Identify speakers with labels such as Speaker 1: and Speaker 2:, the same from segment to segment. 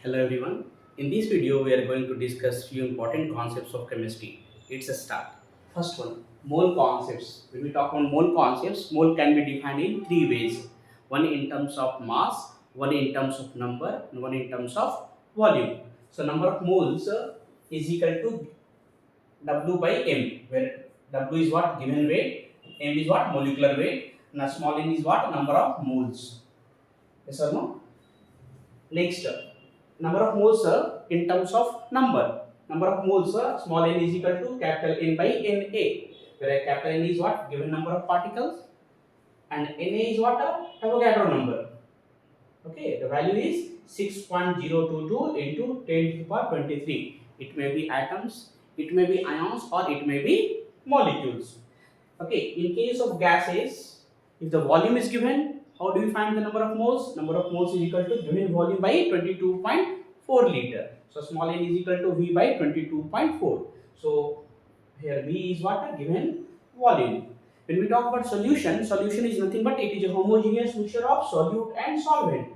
Speaker 1: Hello everyone. In this video, we are going to discuss few important concepts of chemistry. It's a start. First one, mole concepts. When we talk about mole concepts, mole can be defined in three ways. One in terms of mass, one in terms of number, and one in terms of volume. So number of moles is equal to W by M, where W is what? Given weight, M is what? Molecular weight, and a small n is what? Number of moles. Yes or no? Next, number of moles in terms of number. Number of moles small n is equal to capital N by Na, where capital N is what? Given number of particles, and Na is what? Avogadro number. Okay, the value is 6.022 into 10 to the power 23. It may be atoms, it may be ions, or it may be molecules. Okay, in case of gases, if the volume is given, how do we find the number of moles? Number of moles is equal to given volume by 22.4 liter. So small n is equal to V by 22.4. So here V is what? A given volume. When we talk about solution, solution is nothing but it is a homogeneous mixture of solute and solvent.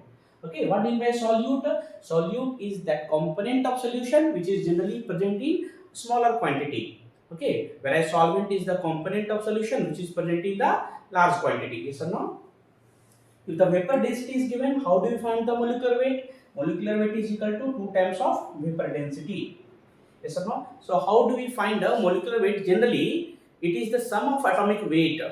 Speaker 1: Okay, what do you mean by solute? Solute is that component of solution which is generally present in smaller quantity. Okay, whereas solvent is the component of solution which is present in the large quantity. Yes or no? If the vapor density is given, how do you find the molecular weight? Molecular weight is equal to 2 times of vapor density. Yes or no? So how do we find the molecular weight? Generally, it is the sum of atomic weight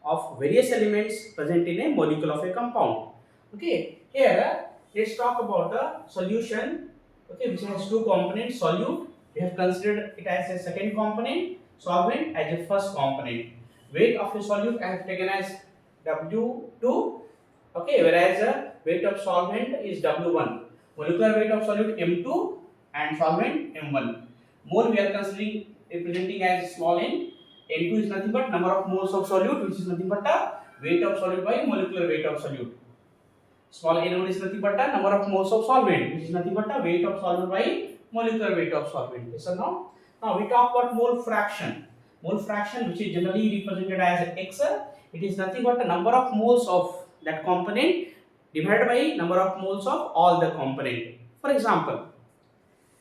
Speaker 1: of various elements present in a molecule of a compound. Okay, here let's talk about the solution. Okay, which has two components, solute. We have considered it as a second component, solvent as a first component. Weight of a solute I have taken as W2. Okay, whereas the weight of solvent is W1. Molecular weight of solute M2 and solvent M1. Mole we are considering representing as small n. N2 is nothing but number of moles of solute, which is nothing but the weight of solute by molecular weight of solute. Small n1 is nothing but the number of moles of solvent, which is nothing but the weight of solvent by molecular weight of solvent. Yes or no? Now we talk about mole fraction. Mole fraction, which is generally represented as X, it is nothing but the number of moles of that component divided by number of moles of all the component. For example,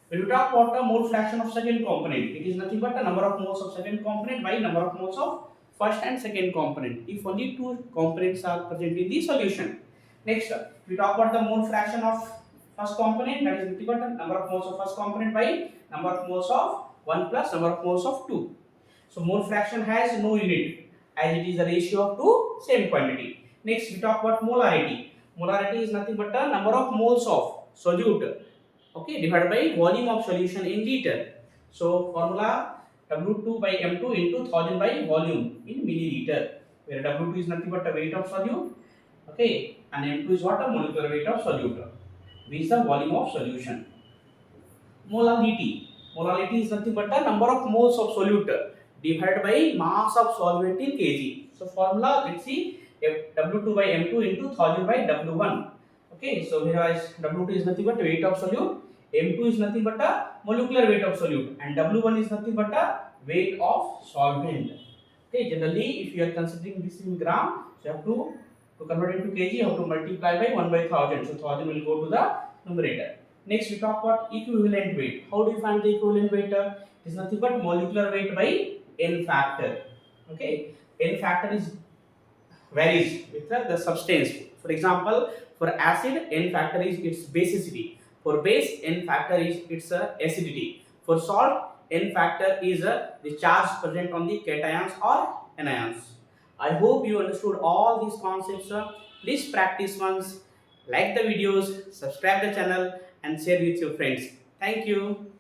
Speaker 1: when we talk about the mole fraction of second component, it is nothing but the number of moles of second component by number of moles of first and second component, if only two components are present in the solution. Next, we talk about the mole fraction of first component, that is nothing but the number of moles of first component by number of moles of 1 plus number of moles of 2. So mole fraction has no unit as it is the ratio of two same quantity. Next, we talk about molarity. Molarity is nothing but the number of moles of solute, okay, divided by volume of solution in liter. So formula W2 by M2 into 1000 by volume in milliliter, where W2 is nothing but the weight of solute, okay, and M2 is what? A molecular weight of solute. V is the volume of solution. Molality. Molality is nothing but the number of moles of solute divided by mass of solvent in kg. So formula, let's see, W2 by M2 into 1000 by W1. Okay, so here W2 is nothing but weight of solute, M2 is nothing but the molecular weight of solute, and W1 is nothing but the weight of solvent. Okay, generally if you are considering this in gram, so you have to convert it to kg, you have to multiply by 1 by 1000. So 1000 will go to the numerator. Next, we talk about equivalent weight. How do you find the equivalent weight? It is nothing but molecular weight by n factor. Okay, n factor is varies with the substance. For example, for acid, n factor is its basicity. For base, n factor is its acidity. For salt, n factor is the charge present on the cations or anions. I hope you understood all these concepts. Please practice once, like the videos, subscribe the channel, and share with your friends. Thank you.